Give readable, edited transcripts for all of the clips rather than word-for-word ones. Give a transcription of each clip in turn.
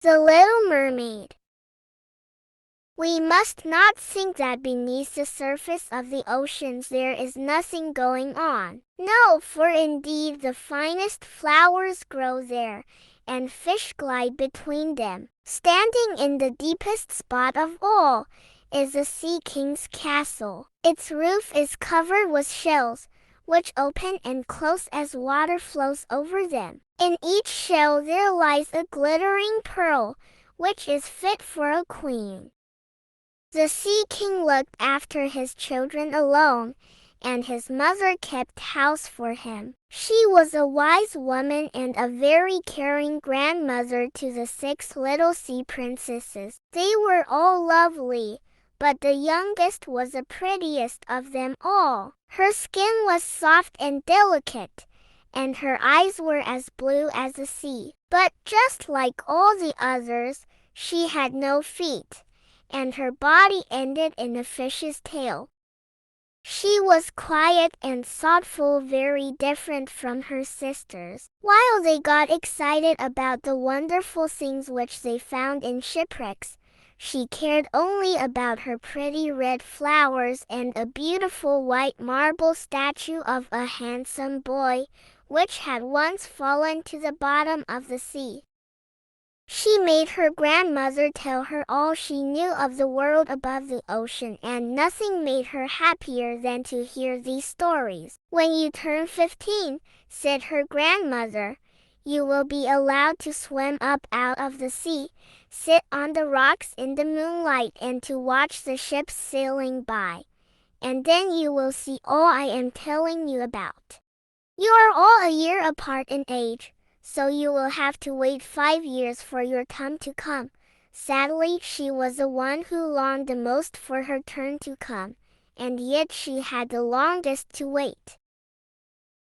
The Little Mermaid. We must not think that beneath the surface of the oceans there is nothing going on. No, for indeed the finest flowers grow there, and fish glide between them. Standing in the deepest spot of all is the Sea King's castle. Its roof is covered with shells, which open and close as water flows over them. In each shell there lies a glittering pearl, which is fit for a queen. The Sea King looked after his children alone, and his mother kept house for him. She was a wise woman and a very caring grandmother to the 6 little sea princesses. They were all lovely, but the youngest was the prettiest of them all. Her skin was soft and delicate, and her eyes were as blue as the sea. But just like all the others, she had no feet, and her body ended in a fish's tail. She was quiet and thoughtful, very different from her sisters. While they got excited about the wonderful things which they found in shipwrecks, she cared only about her pretty red flowers and a beautiful white marble statue of a handsome boy, which had once fallen to the bottom of the sea. She made her grandmother tell her all she knew of the world above the ocean, and nothing made her happier than to hear these stories. When you turn 15, said her grandmother, you will be allowed to swim up out of the sea, sit on the rocks in the moonlight, and to watch the ships sailing by. And then you will see all I am telling you about. You are all a year apart in age, so you will have to wait 5 years for your time to come. Sadly, she was the one who longed the most for her turn to come, and yet she had the longest to wait.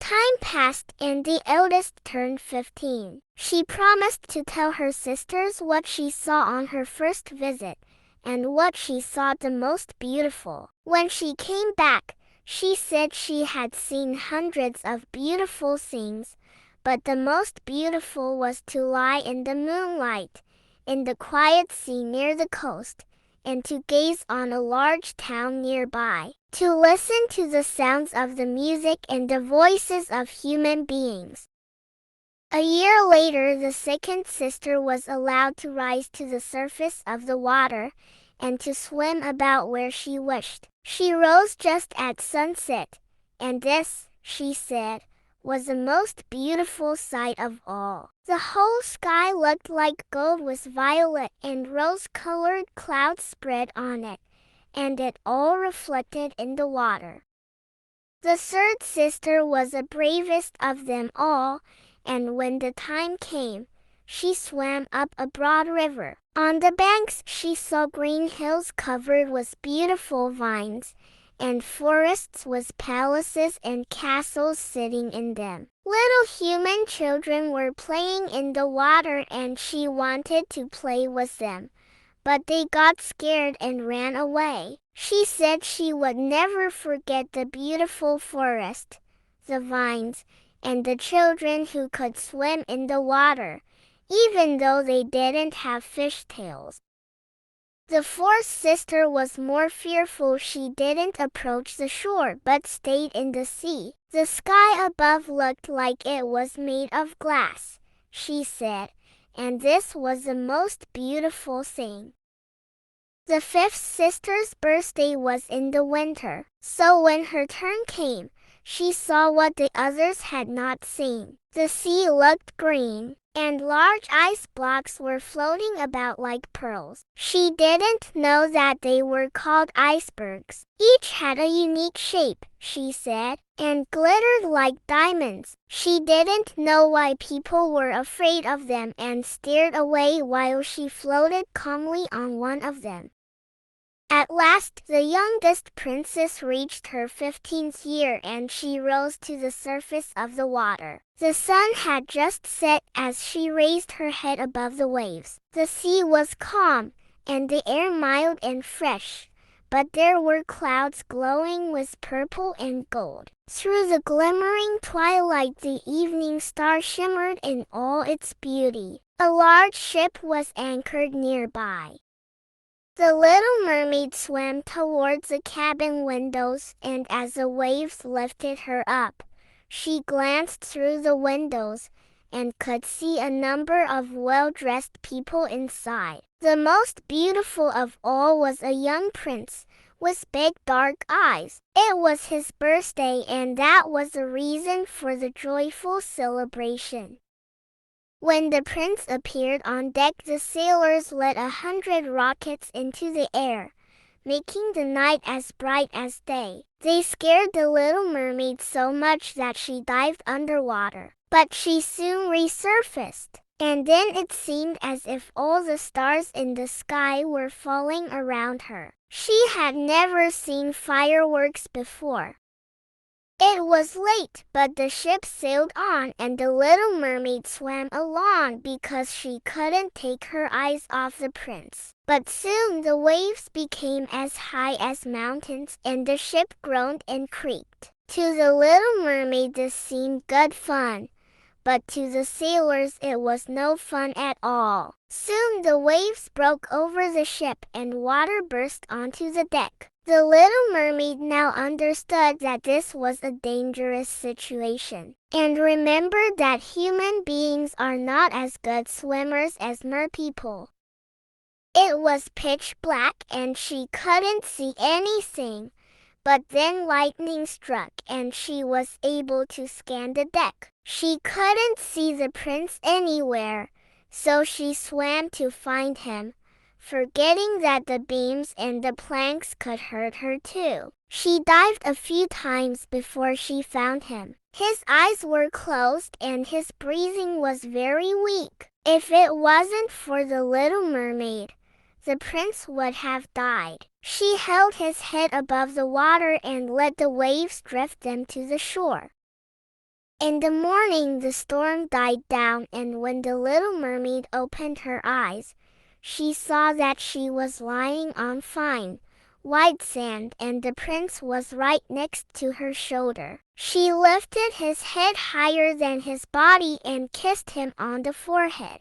Time passed and the eldest turned 15. She promised to tell her sisters what she saw on her first visit, and what she thought the most beautiful. When she came back, she said she had seen hundreds of beautiful things, but the most beautiful was to lie in the moonlight, in the quiet sea near the coast, and to gaze on a large town nearby, to listen to the sounds of the music and the voices of human beings. A year later, the second sister was allowed to rise to the surface of the water, and to swim about where she wished. She rose just at sunset, and this, she said, was the most beautiful sight of all. The whole sky looked like gold with violet and rose-colored clouds spread on it, and it all reflected in the water. The third sister was the bravest of them all, and when the time came, she swam up a broad river. On the banks she saw green hills covered with beautiful vines, and forests with palaces and castles sitting in them. Little human children were playing in the water, and she wanted to play with them, but they got scared and ran away. She said she would never forget the beautiful forest, the vines, and the children who could swim in the water, even though they didn't have fish tails. The fourth sister was more fearful. She didn't approach the shore, but stayed in the sea. The sky above looked like it was made of glass, she said, and this was the most beautiful thing. The fifth sister's birthday was in the winter, so when her turn came, she saw what the others had not seen. The sea looked green, and large ice blocks were floating about like pearls. She didn't know that they were called icebergs. Each had a unique shape, she said, and glittered like diamonds. She didn't know why people were afraid of them and stared away while she floated calmly on one of them. At last the youngest princess reached her 15th year, and she rose to the surface of the water. The sun had just set as she raised her head above the waves. The sea was calm, and the air mild and fresh, but there were clouds glowing with purple and gold. Through the glimmering twilight, the evening star shimmered in all its beauty. A large ship was anchored nearby. The little mermaid swam towards the cabin windows, and as the waves lifted her up, she glanced through the windows and could see a number of well-dressed people inside. The most beautiful of all was a young prince with big dark eyes. It was his birthday, and that was the reason for the joyful celebration. When the prince appeared on deck, the sailors lit 100 rockets into the air, making the night as bright as day. They scared the little mermaid so much that she dived underwater. But she soon resurfaced, and then it seemed as if all the stars in the sky were falling around her. She had never seen fireworks before. It was late, but the ship sailed on, and the little mermaid swam along because she couldn't take her eyes off the prince. But soon the waves became as high as mountains, and the ship groaned and creaked. To the little mermaid this seemed good fun, but to the sailors it was no fun at all. Soon the waves broke over the ship and water burst onto the deck. The little mermaid now understood that this was a dangerous situation, and remembered that human beings are not as good swimmers as merpeople. It was pitch black and she couldn't see anything, but then lightning struck and she was able to scan the deck. She couldn't see the prince anywhere, so she swam to find him, forgetting that the beams and the planks could hurt her too. She dived a few times before she found him. His eyes were closed and his breathing was very weak. If it wasn't for the little mermaid, the prince would have died. She held his head above the water and let the waves drift them to the shore. In the morning the storm died down, and when the little mermaid opened her eyes, she saw that she was lying on fine, white sand, and the prince was right next to her shoulder. She lifted his head higher than his body and kissed him on the forehead.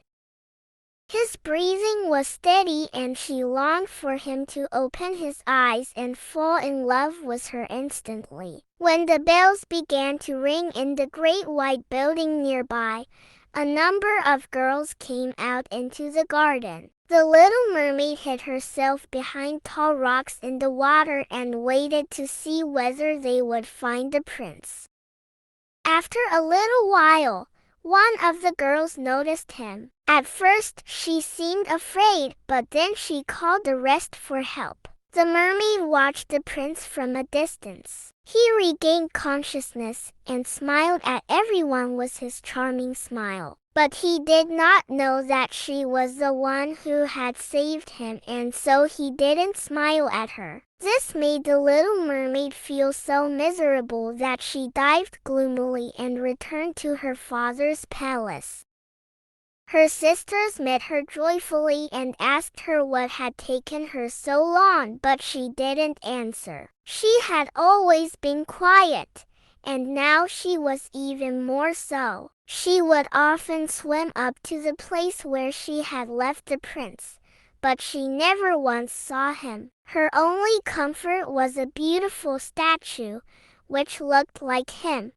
His breathing was steady, and she longed for him to open his eyes and fall in love with her instantly. When the bells began to ring in the great white building nearby, a number of girls came out into the garden. The little mermaid hid herself behind tall rocks in the water and waited to see whether they would find the prince. After a little while, one of the girls noticed him. At first she seemed afraid, but then she called the rest for help. The mermaid watched the prince from a distance. He regained consciousness and smiled at everyone with his charming smile. But he did not know that she was the one who had saved him, and so he didn't smile at her. This made the little mermaid feel so miserable that she dived gloomily and returned to her father's palace. Her sisters met her joyfully and asked her what had taken her so long, but she didn't answer. She had always been quiet, and now she was even more so. She would often swim up to the place where she had left the prince, but she never once saw him. Her only comfort was a beautiful statue, which looked like him.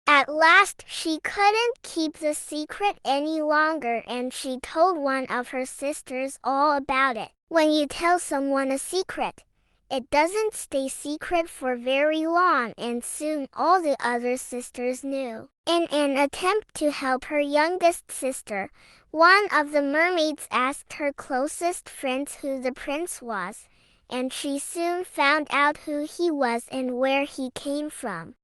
At last she couldn't keep the secret any longer, and she told one of her sisters all about it. When you tell someone a secret, it doesn't stay secret for very long, and soon all the other sisters knew. In an attempt to help her youngest sister, one of the mermaids asked her closest friends who the prince was, and she soon found out who he was and where he came from.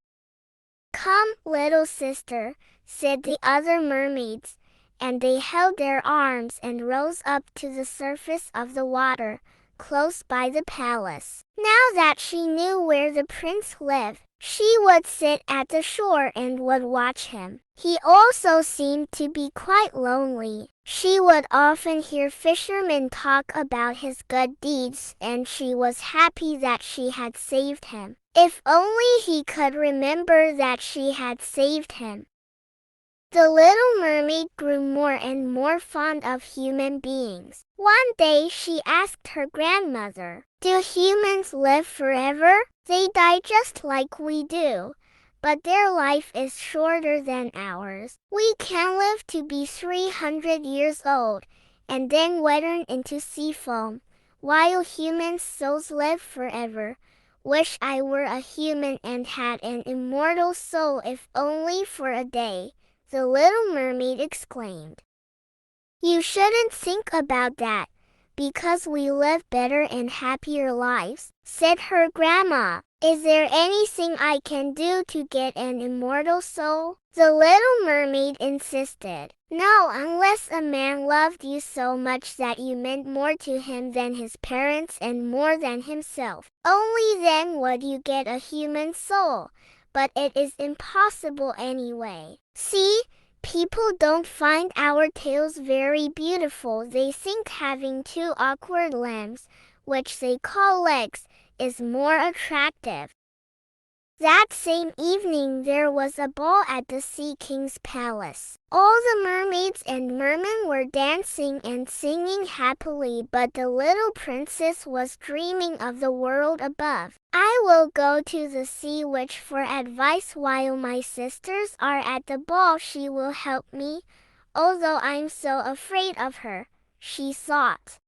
"Come, little sister," said the other mermaids, and they held their arms and rose up to the surface of the water, close by the palace. Now that she knew where the prince lived, she would sit at the shore and would watch him. He also seemed to be quite lonely. She would often hear fishermen talk about his good deeds, and she was happy that she had saved him. If only he could remember that she had saved him. The little mermaid grew more and more fond of human beings. One day she asked her grandmother, "Do humans live forever? They die just like we do, but their life is shorter than ours. We can live to be 300 years old and then wither into sea foam, while human souls live forever. Wish I were a human and had an immortal soul, if only for a day," the little mermaid exclaimed. "You shouldn't think about that, because we live better and happier lives," said her grandma. "Is there anything I can do to get an immortal soul?" The little mermaid insisted. "No, unless a man loved you so much that you meant more to him than his parents and more than himself. Only then would you get a human soul, but it is impossible anyway. See? People don't find our tails very beautiful. They think having two awkward limbs, which they call legs, is more attractive." That same evening there was a ball at the Sea King's palace. All the mermaids and mermen were dancing and singing happily, but the little princess was dreaming of the world above. "I will go to the sea witch for advice while my sisters are at the ball. She will help me, although I'm so afraid of her," she thought.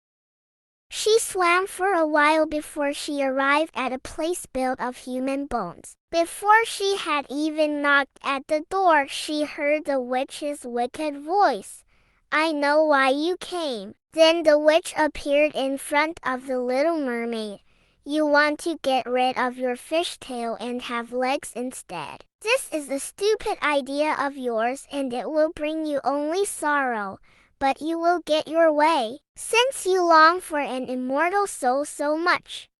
She swam for a while before she arrived at a place built of human bones. Before she had even knocked at the door, she heard the witch's wicked voice. "I know why you came." Then the witch appeared in front of the little mermaid. "You want to get rid of your fishtail and have legs instead. This is a stupid idea of yours, and it will bring you only sorrow. But you will get your way, since you long for an immortal soul so much.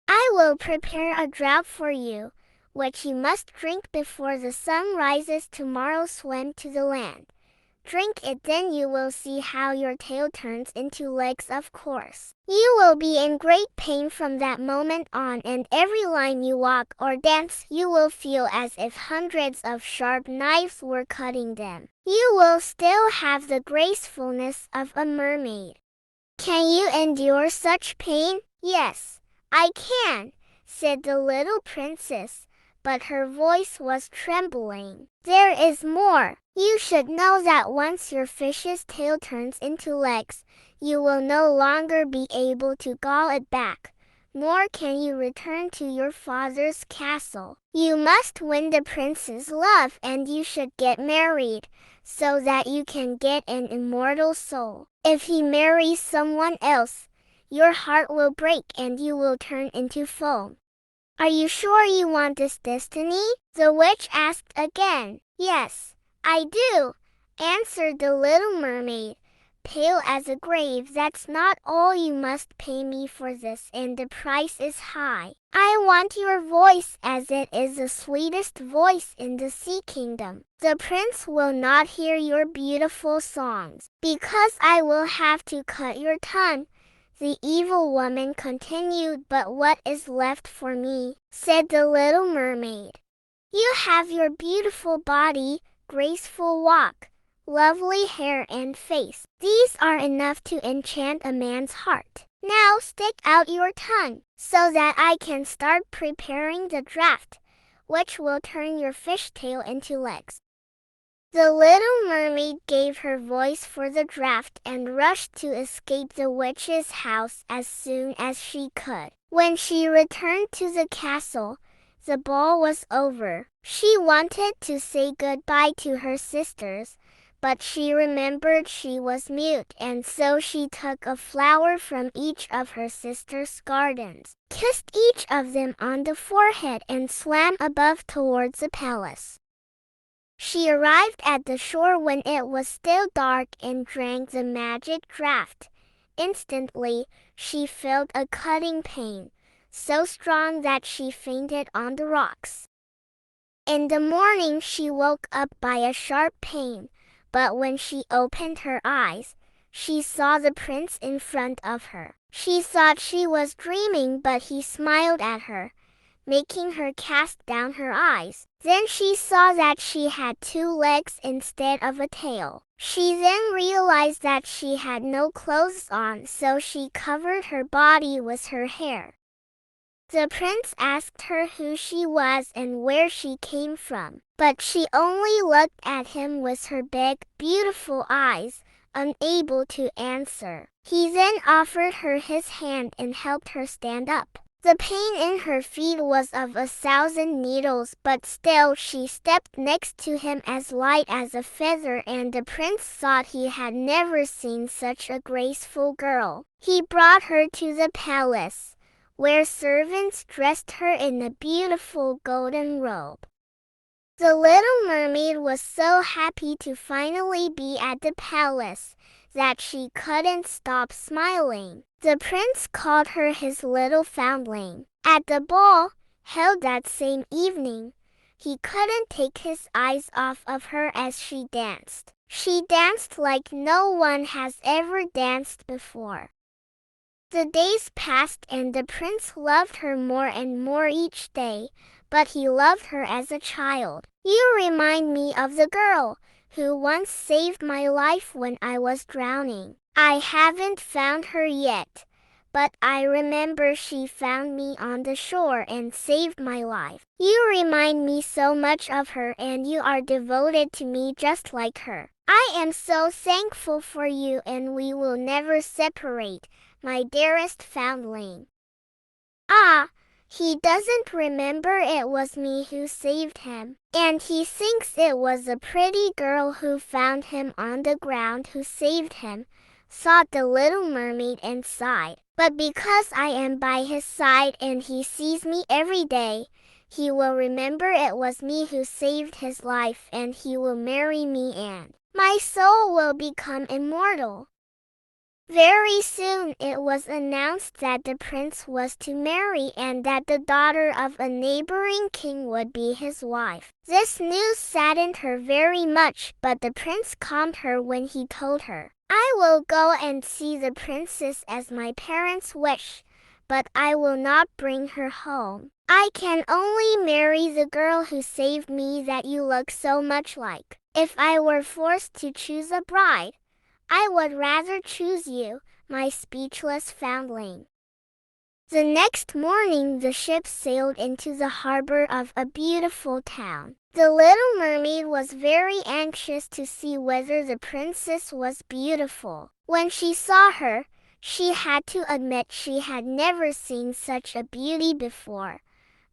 I will prepare a draught for you, which you must drink before the sun rises tomorrow. Swim to the land. Drink it, then you will see how your tail turns into legs. Of course, you will be in great pain from that moment on, and every line you walk or dance you will feel as if hundreds of sharp knives were cutting them. You will still have the gracefulness of a mermaid." "Can you endure such pain?" "Yes, I can," said the little princess, but her voice was trembling. "There is more. You should know that once your fish's tail turns into legs, you will no longer be able to gall it back, nor can you return to your father's castle. You must win the prince's love, and you should get married, so that you can get an immortal soul. If he marries someone else, your heart will break and you will turn into foam." "Are you sure you want this destiny?" the witch asked again. "Yes, I do," answered the little mermaid, pale as a grave. "That's not all. You must pay me for this, and the price is high. I want your voice, as it is the sweetest voice in the Sea Kingdom. The prince will not hear your beautiful songs, because I will have to cut your tongue," the evil woman continued. "But what is left for me?" said the little mermaid. "You have your beautiful body, graceful walk, lovely hair and face. These are enough to enchant a man's heart. Now stick out your tongue, so that I can start preparing the draught, which will turn your fishtail into legs." The little mermaid gave her voice for the draught and rushed to escape the witch's house as soon as she could. When she returned to the castle, the ball was over. She wanted to say goodbye to her sisters, but she remembered she was mute, and so she took a flower from each of her sisters' gardens, kissed each of them on the forehead, and swam above towards the palace. She arrived at the shore when it was still dark and drank the magic draught, Instantly, she felt a cutting pain, so strong that she fainted on the rocks. In the morning she woke up by a sharp pain, but when she opened her eyes, she saw the prince in front of her. She thought she was dreaming, but he smiled at her, making her cast down her eyes. Then she saw that she had 2 legs instead of a tail. She then realized that she had no clothes on, so she covered her body with her hair. The prince asked her who she was and where she came from, but she only looked at him with her big, beautiful eyes, unable to answer. He then offered her his hand and helped her stand up. The pain in her feet was of 1,000 needles, but still she stepped next to him as light as a feather, and the prince thought he had never seen such a graceful girl. He brought her to the palace, where servants dressed her in a beautiful golden robe. The little mermaid was so happy to finally be at the palace that she couldn't stop smiling. The prince called her his little foundling. At the ball, held that same evening, he couldn't take his eyes off of her as she danced. She danced like no one has ever danced before. The days passed and the prince loved her more and more each day, but he loved her as a child. You remind me of the girl who once saved my life when I was drowning. I haven't found her yet, but I remember she found me on the shore and saved my life. You remind me so much of her, and you are devoted to me just like her. I am so thankful for you, and we will never separate, my dearest foundling. Ah, he doesn't remember it was me who saved him, and he thinks it was a pretty girl who found him on the ground who saved him, thought the little mermaid and sighed. But because I am by his side and he sees me every day, he will remember it was me who saved his life, and he will marry me and my soul will become immortal. Very soon it was announced that the prince was to marry and that the daughter of a neighboring king would be his wife. This news saddened her very much, but the prince calmed her when he told her, I will go and see the princess as my parents wish, but I will not bring her home. I can only marry the girl who saved me that you look so much like. If I were forced to choose a bride, I would rather choose you, my speechless foundling. The next morning the ship sailed into the harbor of a beautiful town. The little mermaid was very anxious to see whether the princess was beautiful. When she saw her, she had to admit she had never seen such a beauty before.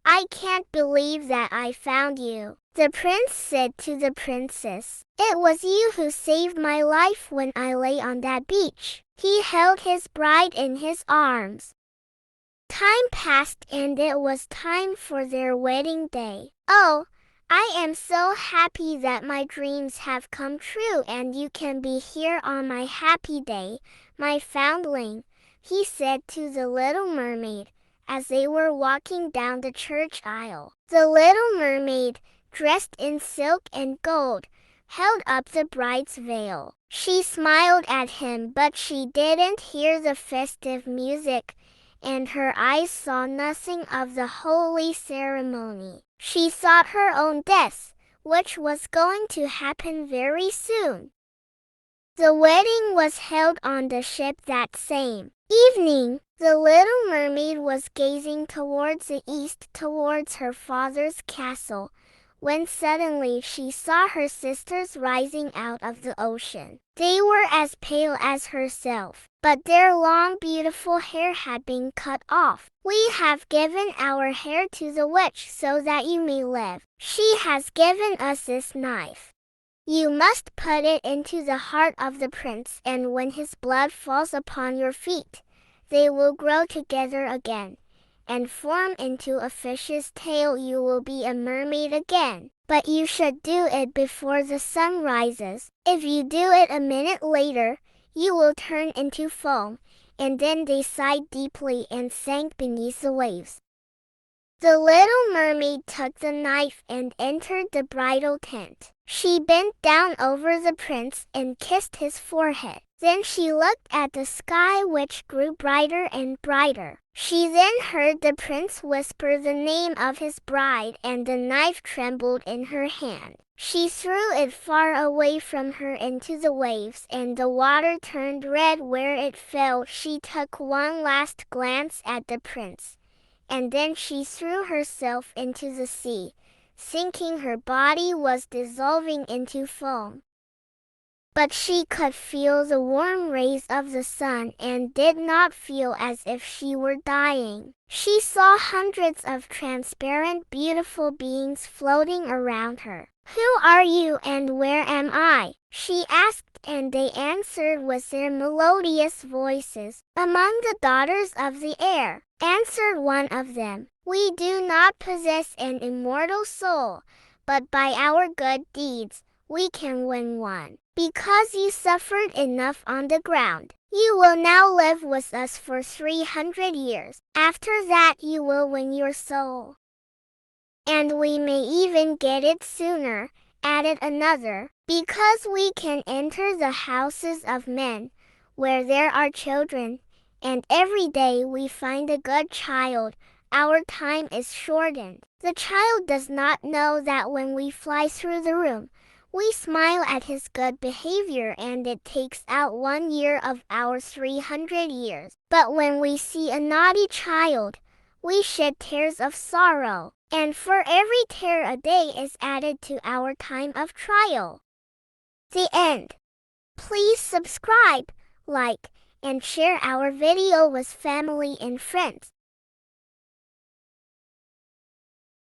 I can't believe that I found you, the prince said to the princess. It was you who saved my life when I lay on that beach. He held his bride in his arms. Time passed and it was time for their wedding day. Oh, I am so happy that my dreams have come true and you can be here on my happy day, my foundling, he said to the little mermaid, as they were walking down the church aisle. The little mermaid, dressed in silk and gold, held up the bride's veil. She smiled at him, but she didn't hear the festive music, and her eyes saw nothing of the holy ceremony. She thought her own death, which was going to happen very soon. The wedding was held on the ship that same evening. The little mermaid was gazing towards the east, towards her father's castle, when suddenly she saw her sisters rising out of the ocean. They were as pale as herself, but their long beautiful hair had been cut off. We have given our hair to the witch so that you may live. She has given us this knife. You must put it into the heart of the prince, and when his blood falls upon your feet, they will grow together again, and form into a fish's tail. You will be a mermaid again. But you should do it before the sun rises. If you do it a minute later, you will turn into foam." And then they sighed deeply and sank beneath the waves. The little mermaid took the knife and entered the bridal tent. She bent down over the prince and kissed his forehead. Then she looked at the sky, which grew brighter and brighter. She then heard the prince whisper the name of his bride, and the knife trembled in her hand. She threw it far away from her into the waves, and the water turned red where it fell. She took one last glance at the prince, and then she threw herself into the sea, thinking her body was dissolving into foam. But she could feel the warm rays of the sun and did not feel as if she were dying. She saw hundreds of transparent, beautiful beings floating around her. "Who are you and where am I?" she asked, and they answered with their melodious voices. "Among the daughters of the air," answered one of them. "We do not possess an immortal soul, but by our good deeds we can win one. Because you suffered enough on the ground, you will now live with us for 300 years. After that you will win your soul. And we may even get it sooner," added another, "because we can enter the houses of men, where there are children, and every day we find a good child. Our time is shortened. The child does not know that when we fly through the room, we smile at his good behavior, and it takes out 1 year of our 300 years. But when we see a naughty child, we shed tears of sorrow, and for every tear a day is added to our time of trial." The end. Please subscribe, like, and share our video with family and friends.